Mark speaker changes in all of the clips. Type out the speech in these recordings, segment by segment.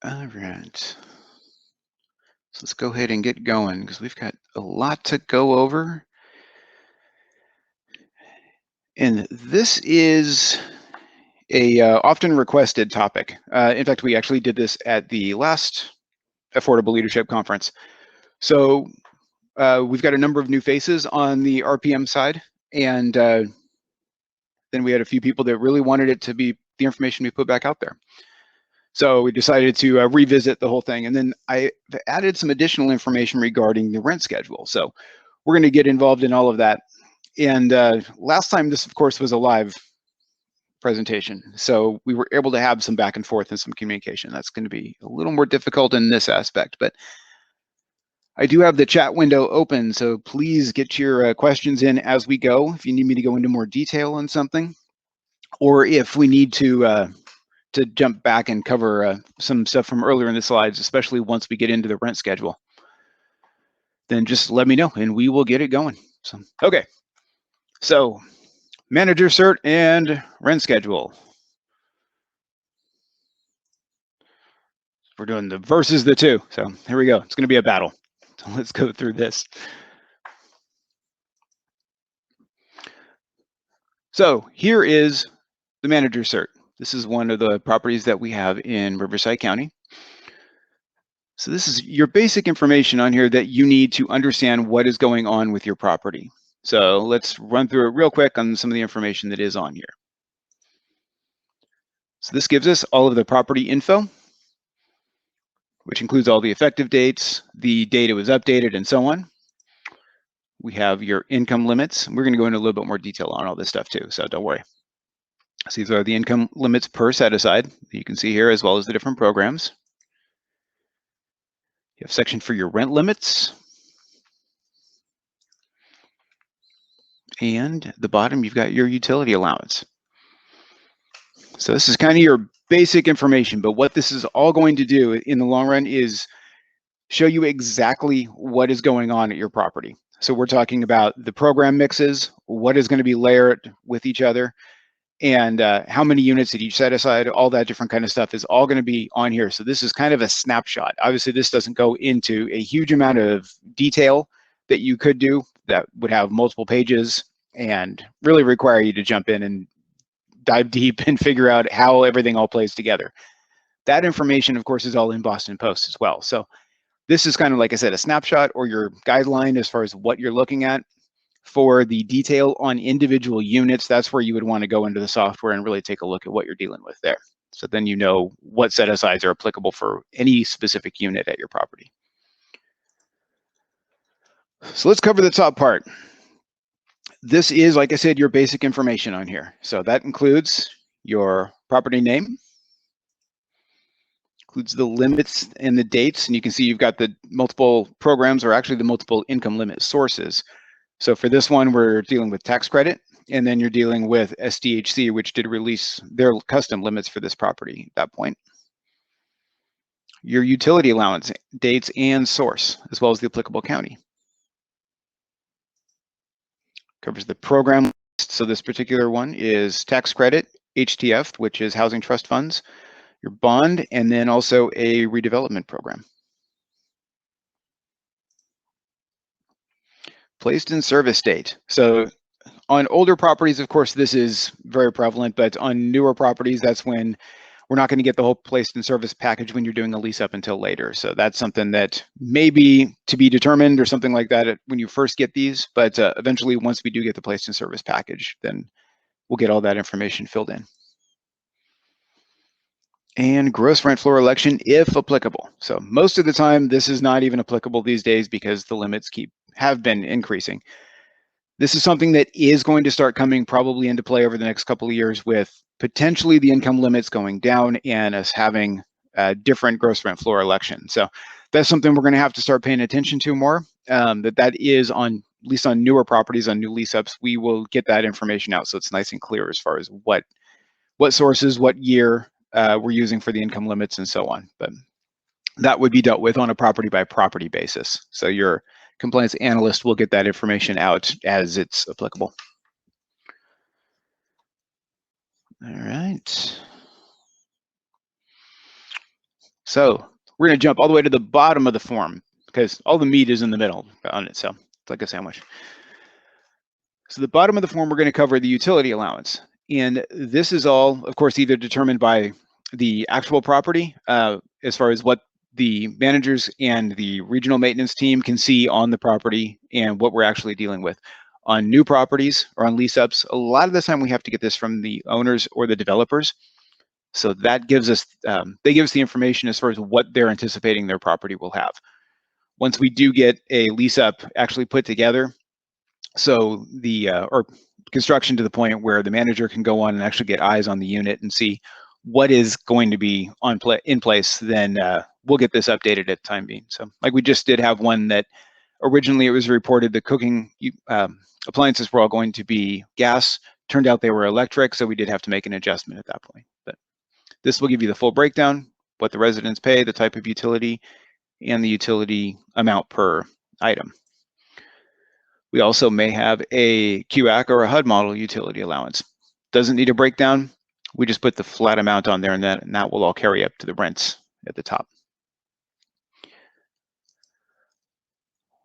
Speaker 1: All right. So let's go ahead and get going because we've got a lot to go over. And this is a often requested topic. In fact, we actually did this at the last Affordable Leadership Conference. So we've got a number of new faces on the RPM side, and then we had a few people that really wanted it to be the information we put back out there. So we decided to revisit the whole thing. And then I added some additional information regarding the rent schedule. So we're going to get involved in all of that. And last time, this, of course, was a live presentation. So we were able to have some back and forth and some communication. That's going to be a little more difficult in this aspect. But I do have the chat window open. So please get your questions in as we go. If you need me to go into more detail on something, or if we need to jump back and cover some stuff from earlier in the slides, especially once we get into the rent schedule, then just let me know and we will get it going. So, okay. So manager cert and rent schedule. We're doing the versus the two. So here we go. It's going to be a battle. So let's go through this. So here is the manager cert. This is one of the properties that we have in Riverside County. So this is your basic information on here that you need to understand what is going on with your property. So let's run through it real quick on some of the information that is on here. So this gives us all of the property info, which includes all the effective dates, the date it was updated, and so on. We have your income limits. We're going to go into a little bit more detail on all this stuff too, so don't worry. So these are the income limits per set aside that you can see here, as well as the different programs. You have a section for your rent limits. And at the bottom, you've got your utility allowance. So this is kind of your basic information, but what this is all going to do in the long run is show you exactly what is going on at your property. So we're talking about the program mixes, what is going to be layered with each other, and how many units at each set aside, all that different kind of stuff is all going to be on here. So this is kind of a snapshot. Obviously, this doesn't go into a huge amount of detail that you could do that would have multiple pages and really require you to jump in and dive deep and figure out how everything all plays together. That information, of course, is all in Boston Post as well. So this is kind of, like I said, a snapshot or your guideline as far as what you're looking at. For the detail on individual units, that's where you would want to go into the software and really take a look at what you're dealing with there. So then you know what set asides are applicable for any specific unit at your property. So let's cover the top part. This is, like I said, your basic information on here. So that includes your property name, includes the limits and the dates, and you can see you've got the multiple programs, or actually the multiple income limit sources. So for this one, we're dealing with tax credit, and then you're dealing with SDHC, which did release their custom limits for this property at that point. Your utility allowance dates and source, as well as the applicable county. Covers the program list. So this particular one is tax credit, HTF, which is housing trust funds, your bond, and then also a redevelopment program. Placed in service date. So on older properties, of course, this is very prevalent, but on newer properties, that's when we're not going to get the whole placed in service package when you're doing a lease up until later. So that's something that may be to be determined or something like that when you first get these, but eventually once we do get the placed in service package, then we'll get all that information filled in. And gross rent floor election, if applicable. So most of the time, this is not even applicable these days because the limits have been increasing. This is something that is going to start coming probably into play over the next couple of years, with potentially the income limits going down and us having a different gross rent floor election. So that's something we're going to have to start paying attention to more. That is on, at least on newer properties, on new lease ups, we will get that information out so it's nice and clear as far as what sources, what year we're using for the income limits and so on. But that would be dealt with on a property by property basis. So your compliance analyst will get that information out as it's applicable. All right. So we're going to jump all the way to the bottom of the form because all the meat is in the middle on it. So it's like a sandwich. So the bottom of the form, we're going to cover the utility allowance. And this is all, of course, either determined by the actual property as far as what the managers and the regional maintenance team can see on the property and what we're actually dealing with. On new properties or on lease ups, a lot of the time we have to get this from the owners or the developers. So that gives us, they give us the information as far as what they're anticipating their property will have. Once we do get a lease up actually put together, so the or construction to the point where the manager can go on and actually get eyes on the unit and see what is going to be in place, then we'll get this updated at the time being. So like we just did have one that originally it was reported the cooking appliances were all going to be gas. Turned out they were electric, so we did have to make an adjustment at that point. But this will give you the full breakdown, what the residents pay, the type of utility, and the utility amount per item. We also may have a QAC or a HUD model utility allowance. Doesn't need a breakdown. We just put the flat amount on there, and that will all carry up to the rents at the top.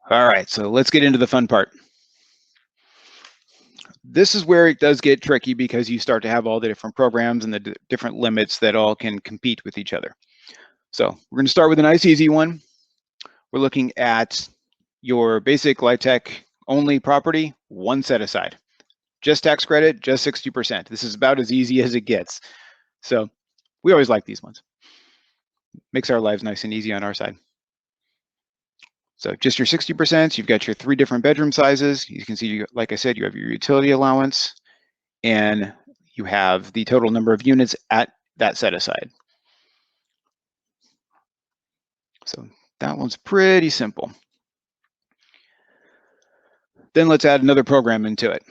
Speaker 1: All right, so let's get into the fun part. This is where it does get tricky because you start to have all the different programs and the different limits that all can compete with each other. So we're going to start with a nice easy one. We're looking at your basic LIHTC only property, one set aside. Just tax credit, just 60%. This is about as easy as it gets. So we always like these ones. Makes our lives nice and easy on our side. So just your 60%, you've got your 3 different bedroom sizes. You can see, like I said, you have your utility allowance, and you have the total number of units at that set aside. So that one's pretty simple. Then let's add another program into it.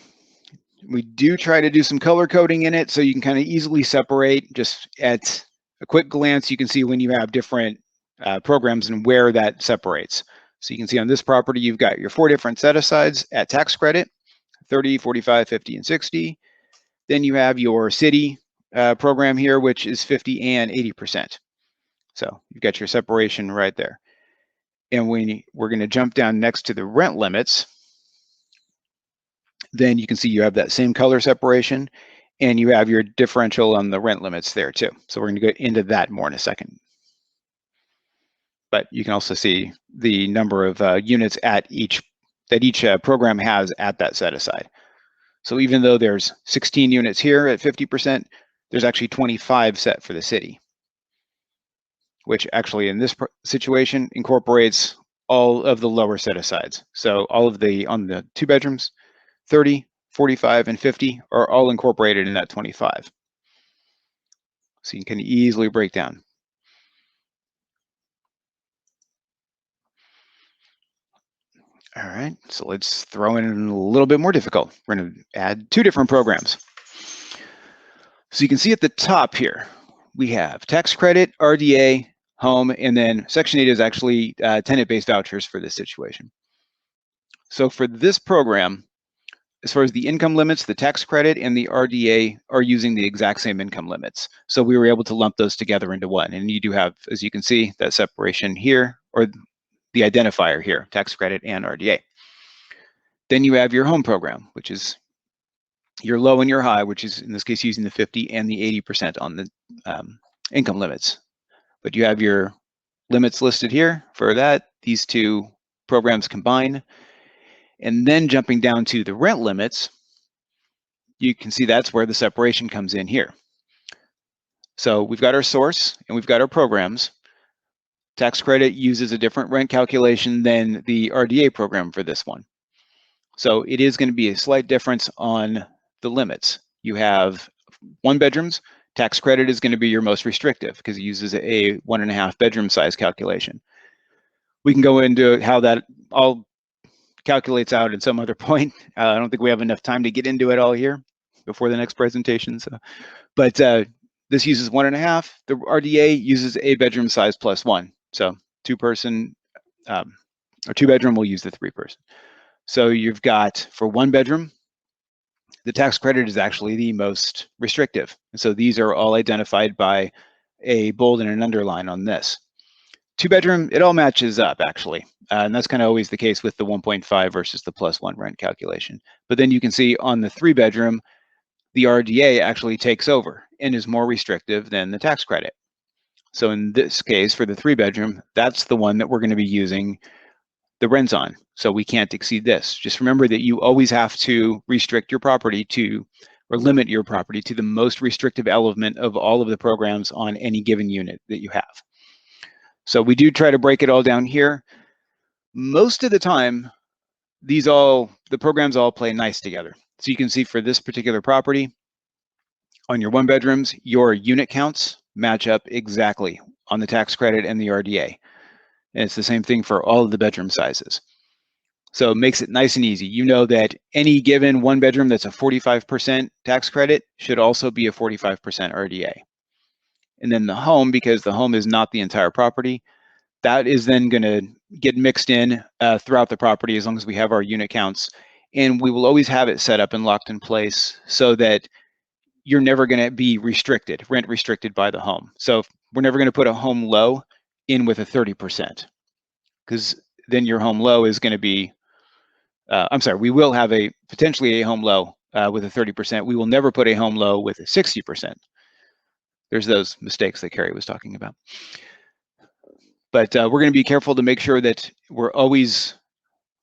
Speaker 1: We do try to do some color coding in it so you can kind of easily separate. Just at a quick glance, you can see when you have different programs and where that separates. So you can see on this property, you've got your 4 different set-asides at tax credit, 30, 45, 50, and 60. Then you have your city program here, which is 50 and 80%. So you've got your separation right there. And when we're going to jump down next to the rent limits, then you can see you have that same color separation, and you have your differential on the rent limits there too. So we're going to go into that more in a second. But you can also see the number of units that each program has at that set aside. So even though there's 16 units here at 50%, there's actually 25 set for the city, which actually in this situation incorporates all of the lower set asides. So all of on the 2 bedrooms, 30, 45, and 50 are all incorporated in that 25. So you can easily break down. All right, so let's throw in a little bit more difficult. We're going to add 2 different programs. So you can see at the top here, we have tax credit, RDA, home, and then Section 8 is actually tenant-based vouchers for this situation. So for this program, as far as the income limits, the tax credit and the RDA are using the exact same income limits. So we were able to lump those together into one. And you do have, as you can see, that separation here, or the identifier here, tax credit and RDA. Then you have your home program, which is your low and your high, which is in this case using the 50 and the 80% on the income limits. But you have your limits listed here for that. These 2 programs combine. And then jumping down to the rent limits, you can see that's where the separation comes in here. So we've got our source and we've got our programs. Tax credit uses a different rent calculation than the RDA program for this one. So it is going to be a slight difference on the limits. You have 1 bedrooms, tax credit is going to be your most restrictive because it uses a 1.5 bedroom size calculation. We can go into how that all calculates out at some other point. I don't think we have enough time to get into it all here before the next presentation. So, but this uses 1.5. The RDA uses a bedroom size plus 1. So 2-person or 2-bedroom will use the 3-person. So you've got for 1 bedroom, the tax credit is actually the most restrictive. And so these are all identified by a bold and an underline on this. 2-bedroom, it all matches up actually. And that's kind of always the case with the 1.5 versus the +1 rent calculation. But then you can see on the 3-bedroom, the RDA actually takes over and is more restrictive than the tax credit. So in this case, for the 3-bedroom, that's the one that we're going to be using the rents on. So we can't exceed this. Just remember that you always have to restrict your property to, or limit your property to the most restrictive element of all of the programs on any given unit that you have. So we do try to break it all down here. Most of the time, the programs all play nice together. So you can see for this particular property, on your 1-bedrooms, your unit counts match up exactly on the tax credit and the RDA. And it's the same thing for all of the bedroom sizes. So it makes it nice and easy. You know that any given 1-bedroom that's a 45% tax credit should also be a 45% RDA. And then the home, because the home is not the entire property, that is then going to get mixed in throughout the property as long as we have our unit counts. And we will always have it set up and locked in place so that you're never going to be restricted, rent restricted by the home. So we're never going to put a home low in with a 30%, because then your home low is going to be, I'm sorry, we will have potentially a home low with a 30%. We will never put a home low with a 60%. There's those mistakes that Carrie was talking about. But we're going to be careful to make sure that we're always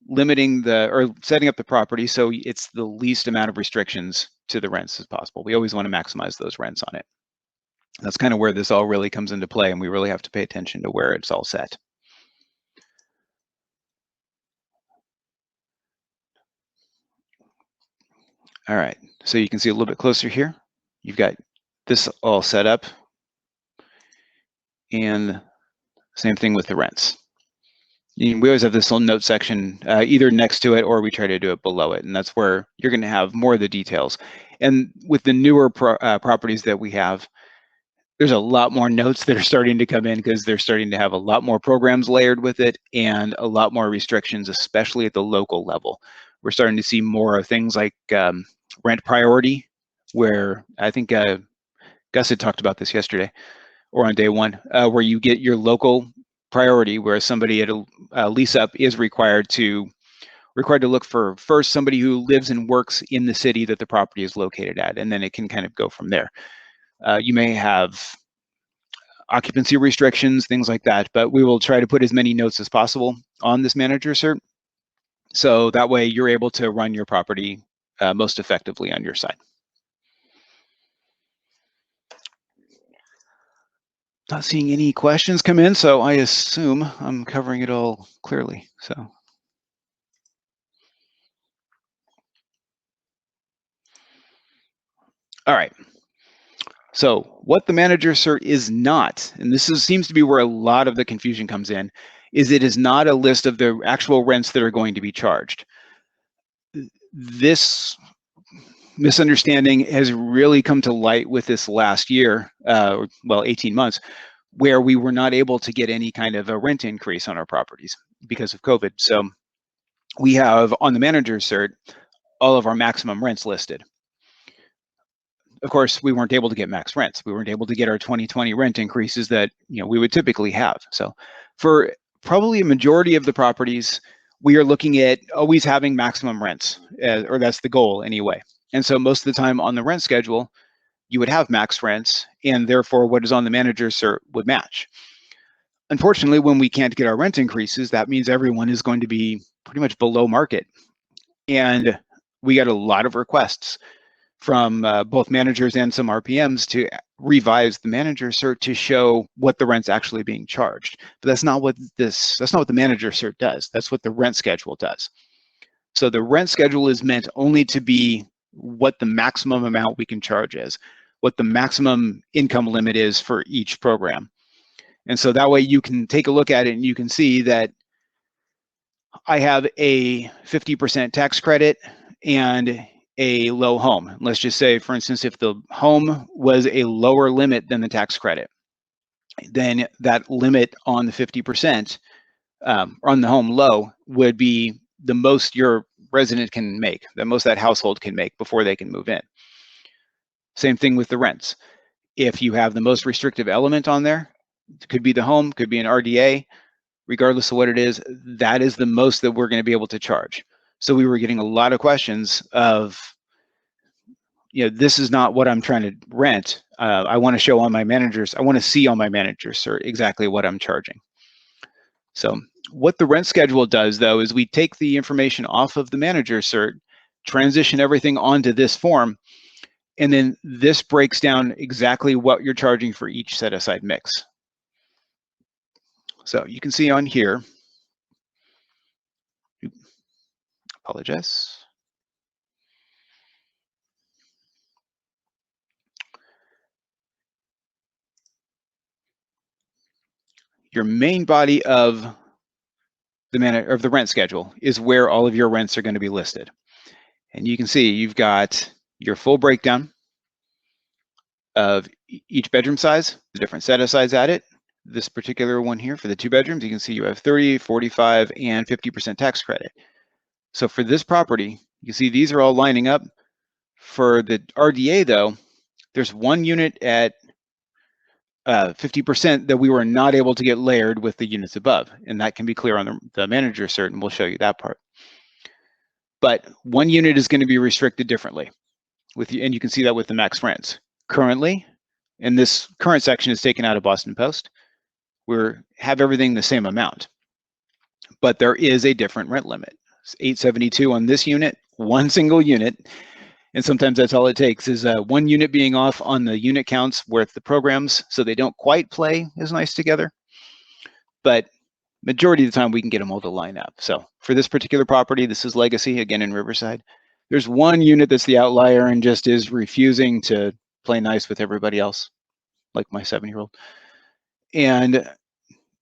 Speaker 1: limiting or setting up the property so it's the least amount of restrictions to the rents as possible. We always want to maximize those rents on it. That's kind of where this all really comes into play, and we really have to pay attention to where it's all set. All right, so you can see a little bit closer here. You've got this all set up, and same thing with the rents. We always have this little note section either next to it or we try to do it below it, and that's where you're going to have more of the details. And with the newer properties that we have, there's a lot more notes that are starting to come in because they're starting to have a lot more programs layered with it and a lot more restrictions, especially at the local level. We're starting to see more of things like rent priority, where I think Gus had talked about this yesterday or on day one, where you get your local priority, where somebody at a lease up is required to look for first somebody who lives and works in the city that the property is located at, and then it can kind of go from there. You may have occupancy restrictions, things like that, but we will try to put as many notes as possible on this manager cert, so that way you're able to run your property most effectively on your side. Not seeing any questions come in, so I assume I'm covering it all clearly. So, all right. So what the manager cert is not, and this seems to be where a lot of the confusion comes in, is it is not a list of the actual rents that are going to be charged. This misunderstanding has really come to light with this last year, well, 18 months, where we were not able to get any kind of a rent increase on our properties because of COVID. So we have on the manager cert all of our maximum rents listed. Of course, we weren't able to get max rents. We weren't able to get our 2020 rent increases that we would typically have. So for probably a majority of the properties, we are looking at always having maximum rents, or that's the goal anyway. And so most of the time on the rent schedule, you would have max rents, and therefore what is on the manager cert would match. Unfortunately, when we can't get our rent increases, that means everyone is going to be pretty much below market. And we got a lot of requests from both managers and some RPMs to revise the manager cert to show what the rent's actually being charged. But that's not what the manager cert does. That's what the rent schedule does. So the rent schedule is meant only to be what the maximum amount we can charge is, what the maximum income limit is for each program. And so that way you can take a look at it and you can see that I have a 50% tax credit and a low home. Let's just say, for instance, if the home was a lower limit than the tax credit, then that limit on the 50% on the home low would be the most your resident can make, the most that household can make before they can move in. Same thing with the rents. If you have the most restrictive element on there, It could be the home, could be an RDA, regardless of what it is, that is the most that we're going to be able to charge. So we were getting a lot of questions of, this is not what I'm trying to rent. I want to show on my managers, I want to see on my managers cert exactly what I'm charging. So what the rent schedule does, though, is we take the information off of the manager cert, transition everything onto this form, and then this breaks down exactly what you're charging for each set-aside mix. So you can see on here, apologize. Your main body of the rent schedule is where all of your rents are going to be listed. And you can see you've got your full breakdown of each bedroom size, the different set-asides at it. This particular one here for the 2 bedrooms, you can see you have 30, 45, and 50% tax credit. So for this property, you can see these are all lining up. For the RDA, though, there's one unit at 50% that we were not able to get layered with the units above, and that can be clear on the manager cert, and we'll show you that part. But one unit is going to be restricted differently, and you can see that with the max rents. Currently, and this current section is taken out of Boston Post, we have everything the same amount, but there is a different rent limit. It's $872 on this unit, one single unit, and sometimes that's all it takes is one unit being off on the unit counts with the programs, so they don't quite play as nice together. But majority of the time, we can get them all to line up. So for this particular property, this is Legacy, again in Riverside. There's one unit that's the outlier and just is refusing to play nice with everybody else, like my 7-year-old. And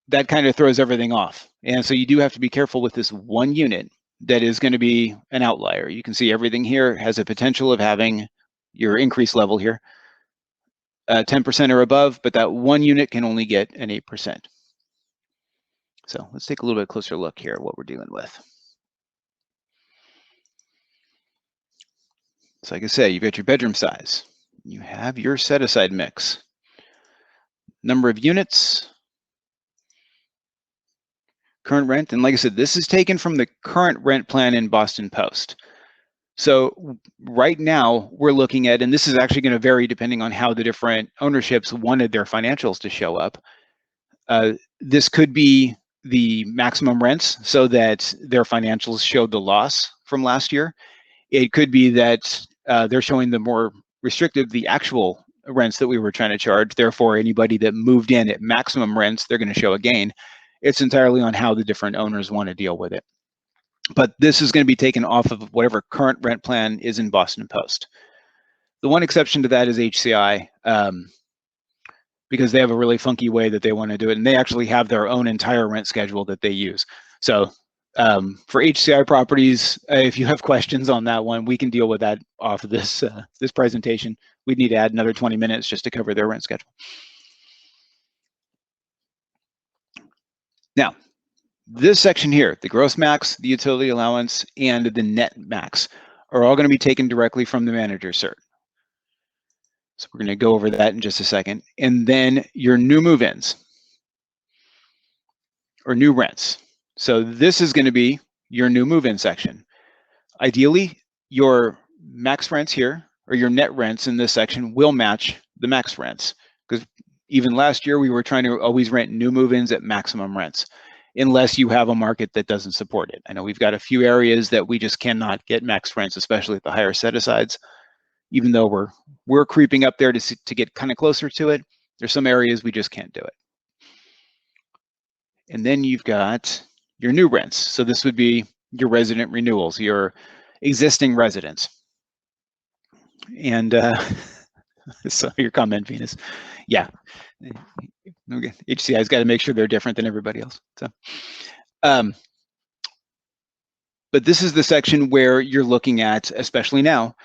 Speaker 1: that kind of throws everything off. And so you do have to be careful with this one unit that is going to be an outlier. You can see everything here has a potential of having your increase level here, 10% or above, but that one unit can only get an 8%. So let's take a little bit closer look here at what we're dealing with. So like I say, you've got your bedroom size. You have your set-aside mix. Number of units, current rent, and like I said, this is taken from the current rent plan in Boston Post. So right now we're looking at, and this is actually going to vary depending on how the different ownerships wanted their financials to show up. This could be the maximum rents so that their financials showed the loss from last year. It could be that they're showing the more restrictive, the actual rents that we were trying to charge. Therefore, anybody that moved in at maximum rents, they're going to show a gain. It's entirely on how the different owners want to deal with it. But this is going to be taken off of whatever current rent plan is in Boston Post. The one exception to that is HCI, because they have a really funky way that they want to do it, and they actually have their own entire rent schedule that they use. So for HCI properties, if you have questions on that one, we can deal with that off of this this presentation. We'd need to add another 20 minutes just to cover their rent schedule. Now, this section here, the gross max, the utility allowance, and the net max are all going to be taken directly from the manager cert. So we're going to go over that in just a second. And then your new move-ins or new rents. So this is going to be your new move-in section. Ideally, your max rents here or your net rents in this section will match the max rents, because even last year we were trying to always rent new move-ins at maximum rents, unless you have a market that doesn't support it. I know we've got a few areas that we just cannot get max rents, especially at the higher set-asides. Even though we're creeping up there to get kind of closer to it, there's some areas we just can't do it. And then you've got your new rents. So this would be your resident renewals, your existing residents. And so your comment, Venus. Yeah. Okay. HCI's got to make sure they're different than everybody else. So, but this is the section where you're looking at, especially now,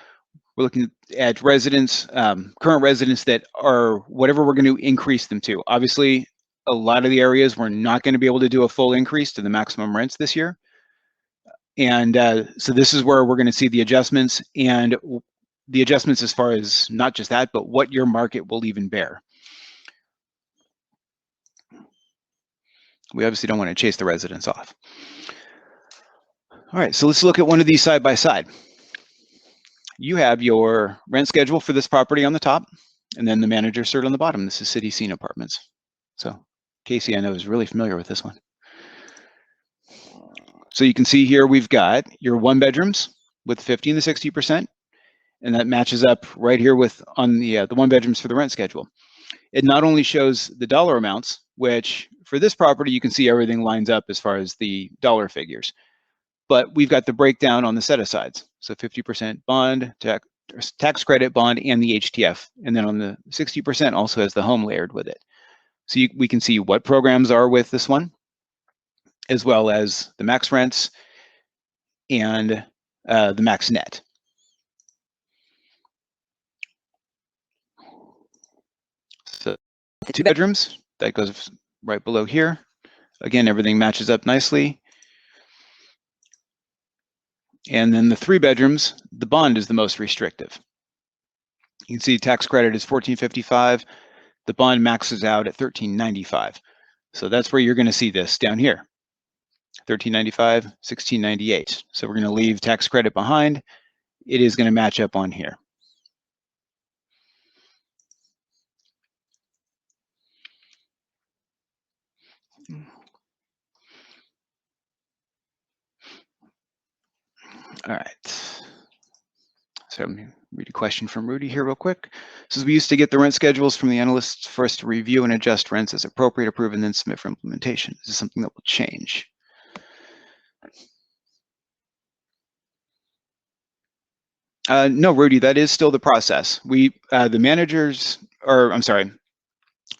Speaker 1: we're looking at residents, current residents that are whatever we're going to increase them to. Obviously, a lot of the areas we're not going to be able to do a full increase to the maximum rents this year. And so this is where we're going to see the adjustments, and the adjustments as far as not just that, but what your market will even bear. We obviously don't want to chase the residents off. All right, so let's look at one of these side by side. You have your rent schedule for this property on the top, and then the manager cert on the bottom. This is City Scene Apartments. So Casey, I know, is really familiar with this one. So you can see here we've got your 1 bedrooms with 50 and the 60%, and that matches up right here with on the 1 bedrooms for the rent schedule. It not only shows the dollar amounts, which for this property you can see everything lines up as far as the dollar figures, but we've got the breakdown on the set-asides. So 50% bond, tax credit bond, and the HTF. And then on the 60% also has the home layered with it. So we can see what programs are with this one, as well as the max rents and the max net. So 2 bedrooms, that goes right below here. Again, everything matches up nicely. And then the 3 bedrooms, the bond is the most restrictive. You can see tax credit is $1,455. The bond maxes out at $1,395. So that's where you're going to see this down here. $1,395, $1,698. So we're going to leave tax credit behind. It is going to match up on here. All right. So I'm going to read a question from Rudy here real quick. It says, we used to get the rent schedules from the analysts for us to review and adjust rents as appropriate, approve, and then submit for implementation. Is this something that will change? No, Rudy, that is still the process. The managers, or I'm sorry,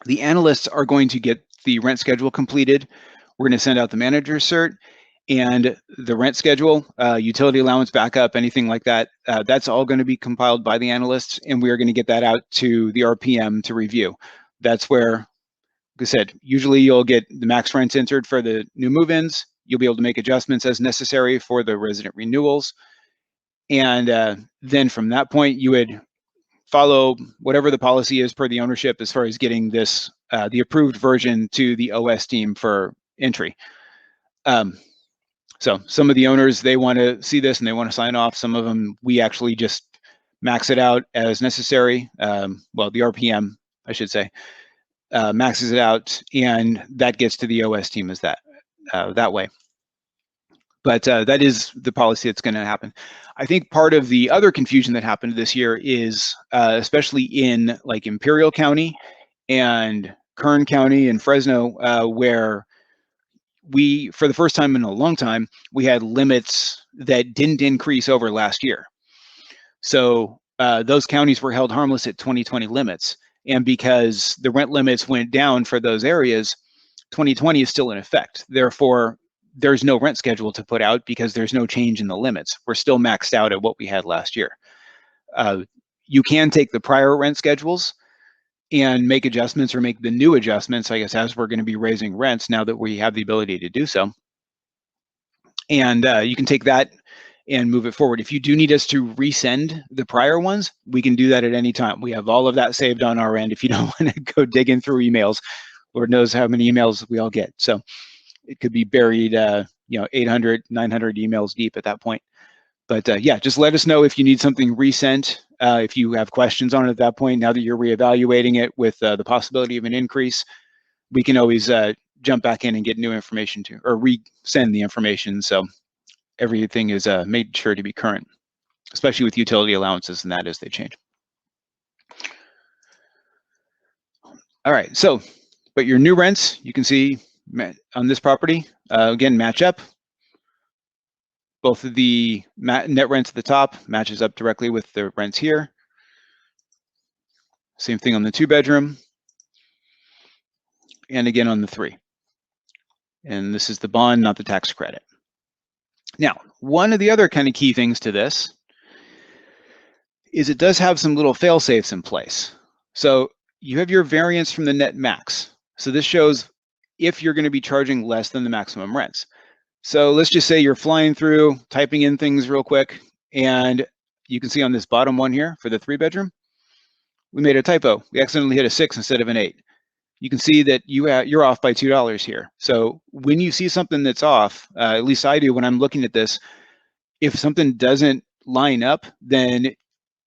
Speaker 1: the analysts are going to get the rent schedule completed. We're going to send out the manager cert and the rent schedule, utility allowance backup, anything like that. That's all going to be compiled by the analysts, and we are going to get that out to the RPM to review. That's where, like I said, usually you'll get the max rents entered for the new move-ins. You'll be able to make adjustments as necessary for the resident renewals. And then from that point, you would follow whatever the policy is per the ownership as far as getting this, the approved version to the OS team for entry. So some of the owners, they want to see this and they want to sign off. Some of them, we actually just max it out as necessary. Well, the RPM, I should say, maxes it out, and that gets to the OS team as that way. But that is the policy that's going to happen. I think part of the other confusion that happened this year is, especially in like Imperial County and Kern County and Fresno, where we, for the first time in a long time, we had limits that didn't increase over last year. So those counties were held harmless at 2020 limits. And because the rent limits went down for those areas, 2020 is still in effect. Therefore, there's no rent schedule to put out because there's no change in the limits. We're still maxed out at what we had last year. You can take the prior rent schedules and make adjustments or make the new adjustments, I guess, as we're going to be raising rents now that we have the ability to do so. And you can take that and move it forward. If you do need us to resend the prior ones, we can do that at any time. We have all of that saved on our end if you don't want to go digging through emails. Lord knows how many emails we all get. So it could be buried, 800, 900 emails deep at that point. But yeah, just let us know if you need something resent, if you have questions on it at that point. Now that you're reevaluating it with the possibility of an increase, we can always jump back in and get new information or resend the information. So everything is made sure to be current, especially with utility allowances and that as they change. All right, so, but your new rents, you can see on this property, again, match up. Both of the net rents at the top matches up directly with the rents here. Same thing on the 2 bedroom. And again on the 3. And this is the bond, not the tax credit. Now, one of the other kind of key things to this is it does have some little fail safes in place. So you have your variance from the net max. So this shows if you're going to be charging less than the maximum rents. So let's just say you're flying through, typing in things real quick, and you can see on this bottom one here for the 3 bedroom, we made a typo. We accidentally hit a 6 instead of an 8. you can see that you're off by $2 here. So when you see something that's off, at least I do when I'm looking at this, if something doesn't line up, then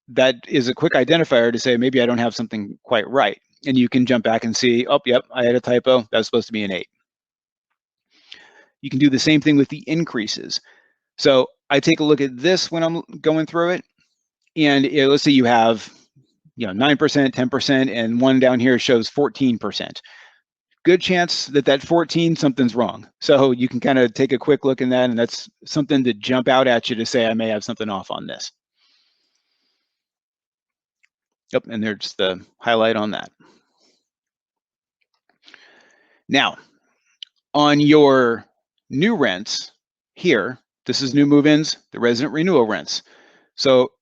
Speaker 1: that is a quick identifier to say maybe I don't have something quite right. And you can jump back and see, oh, yep, I had a typo. That was supposed to be an 8. You can do the same thing with the increases. So I take a look at this when I'm going through it, and let's say you have 9%, 10%, and one down here shows 14%. Good chance that 14, something's wrong. So you can kind of take a quick look in that, and that's something to jump out at you to say, I may have something off on this. Yep, and there's the highlight on that. Now, on your new rents here, this is new move-ins, the resident renewal rents. So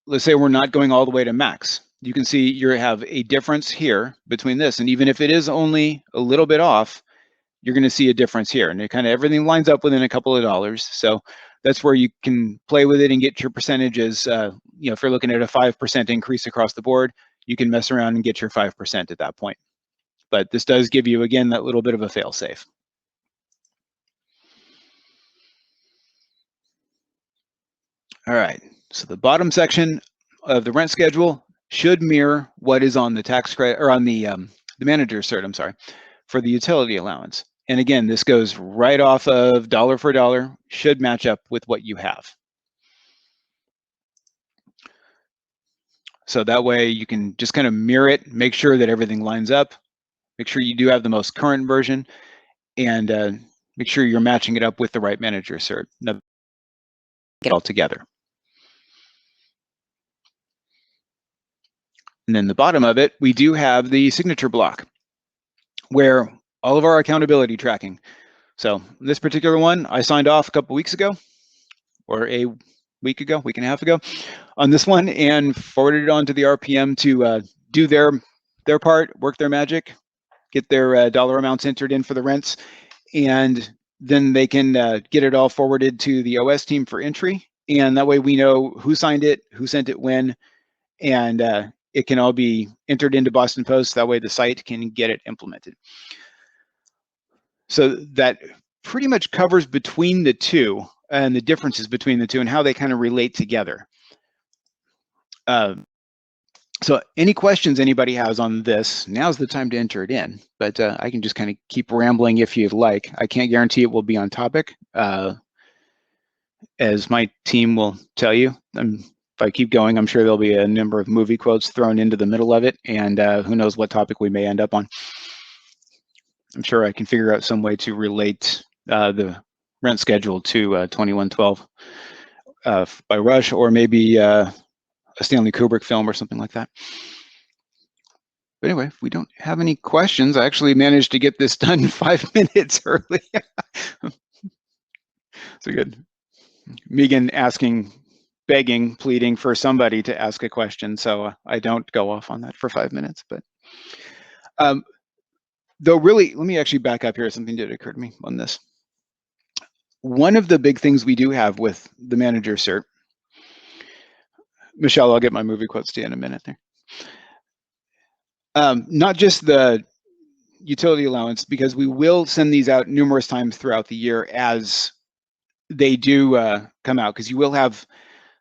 Speaker 1: let's say we're not going all the way to max. You can see you have a difference here between this, and even if it is only a little bit off, you're going to see a difference here, and it kind of everything lines up within a couple of dollars. So that's where you can play with it and get your percentages. If you're looking at a 5% increase across the board, you can mess around and get your 5% at that point. But this does give you, again, that little bit of a fail-safe. All right, so the bottom section of the rent schedule should mirror what is on the tax credit, or on the manager's cert, I'm sorry, for the utility allowance. And again, this goes right off of dollar for dollar, should match up with what you have. So that way you can just kind of mirror it, make sure that everything lines up, make sure you do have the most current version, and make sure you're matching it up with the right manager cert. Now, get it all together. And then the bottom of it, we do have the signature block where all of our accountability tracking. So this particular one, I signed off a couple weeks ago, or a week and a half ago on this one, and forwarded it on to the RPM to do their part, work their magic, get their dollar amounts entered in for the rents, and then they can get it all forwarded to the OS team for entry. And that way we know who signed it, who sent it when, and it can all be entered into Boston Post. That way the site can get it implemented. So that pretty much covers between the two and the differences between the two and how they kind of relate together. So any questions anybody has on this, now's the time to enter it in, but I can just kind of keep rambling if you'd like. I can't guarantee it will be on topic. As my team will tell you, if I keep going, I'm sure there'll be a number of movie quotes thrown into the middle of it, and who knows what topic we may end up on. I'm sure I can figure out some way to relate the rent schedule to 2112 by Rush, or maybe a Stanley Kubrick film or something like that. But anyway, if we don't have any questions, I actually managed to get this done 5 minutes early. So good. Megan asking, begging, pleading for somebody to ask a question, so I don't go off on that for 5 minutes. But though really, let me actually back up here. Something did occur to me on this. One of the big things we do have with the manager cert, Michelle, I'll get my movie quotes to you in a minute there. Not just the utility allowance, because we will send these out numerous times throughout the year as they do come out, because you will have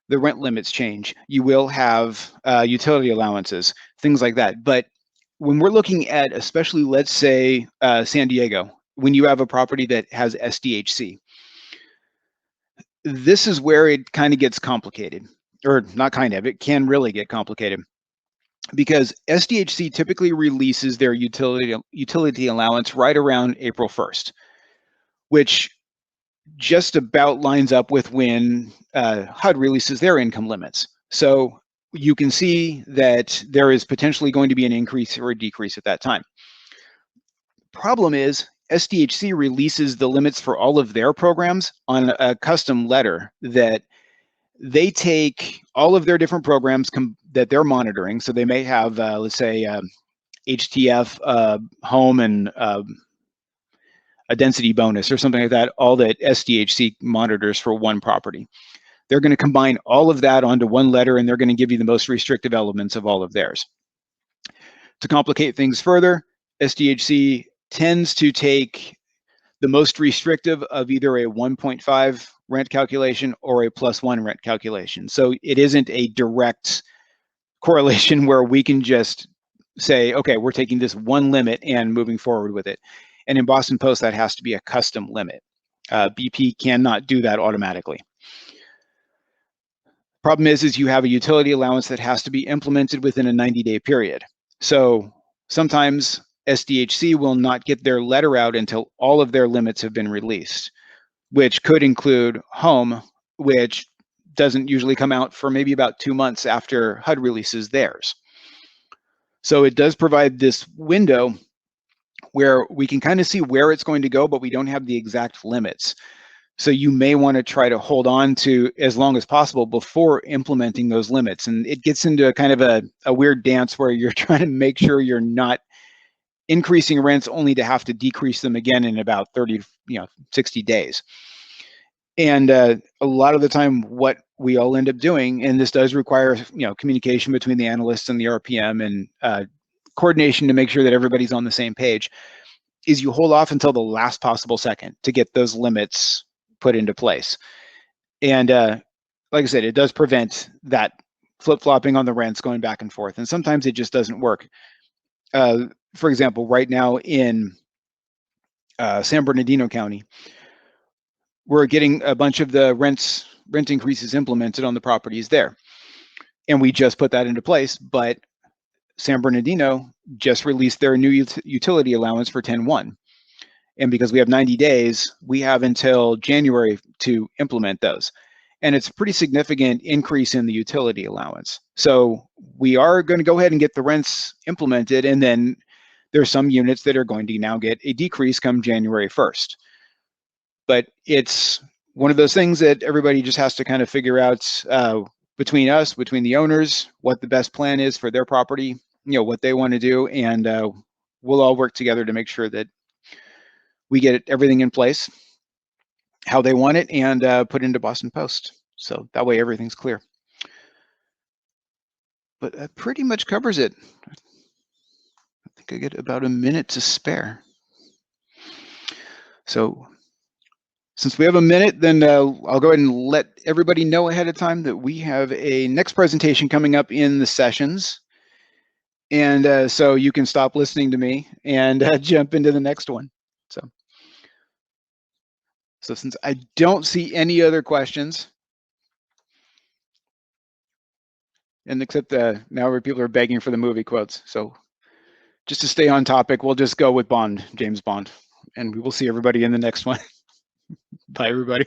Speaker 1: the rent limits change. You will have utility allowances, things like that. But when we're looking at, especially, let's say, San Diego, when you have a property that has SDHC, this is where it kind of gets complicated, or not kind of, it can really get complicated, because SDHC typically releases their utility allowance right around April 1st, which just about lines up with when HUD releases their income limits. So you can see that there is potentially going to be an increase or a decrease at that time. Problem is, SDHC releases the limits for all of their programs on a custom letter that they take all of their different programs that they're monitoring. So they may have, let's say, HTF, home, and a density bonus or something like that, all that SDHC monitors for one property. They're going to combine all of that onto one letter, and they're going to give you the most restrictive elements of all of theirs. To complicate things further, SDHC tends to take the most restrictive of either a 1.5 rent calculation or a +1 rent calculation. So it isn't a direct correlation where we can just say, okay, we're taking this one limit and moving forward with it. And in Boston Post, that has to be a custom limit. BP cannot do that automatically. Problem is you have a utility allowance that has to be implemented within a 90-day period. So sometimes SDHC will not get their letter out until all of their limits have been released, which could include home, which doesn't usually come out for maybe about 2 months after HUD releases theirs. So it does provide this window where we can kind of see where it's going to go, but we don't have the exact limits. So you may want to try to hold on to as long as possible before implementing those limits. And it gets into a kind of a weird dance where you're trying to make sure you're not increasing rents only to have to decrease them again in about 30, 60 days. And a lot of the time, what we all end up doing, and this does require communication between the analysts and the RPM and coordination to make sure that everybody's on the same page, is you hold off until the last possible second to get those limits put into place. And like I said, it does prevent that flip-flopping on the rents going back and forth. And sometimes it just doesn't work. For example, right now in San Bernardino County, we're getting a bunch of the rent increases implemented on the properties there. And we just put that into place, but San Bernardino just released their new utility allowance for 10/1. And because we have 90 days, we have until January to implement those. And it's a pretty significant increase in the utility allowance. So we are going to go ahead and get the rents implemented. And then there's some units that are going to now get a decrease come January 1st. But it's one of those things that everybody just has to kind of figure out between the owners, what the best plan is for their property, what they want to do. And we'll all work together to make sure that we get everything in place, how they want it, and put into Boston Post. So that way everything's clear. But that pretty much covers it. I think I get about a minute to spare. So since we have a minute, then I'll go ahead and let everybody know ahead of time that we have a next presentation coming up in the sessions. And so you can stop listening to me and jump into the next one. So since I don't see any other questions, and except now where people are begging for the movie quotes. So just to stay on topic, we'll just go with Bond, James Bond, and we will see everybody in the next one. Bye, everybody.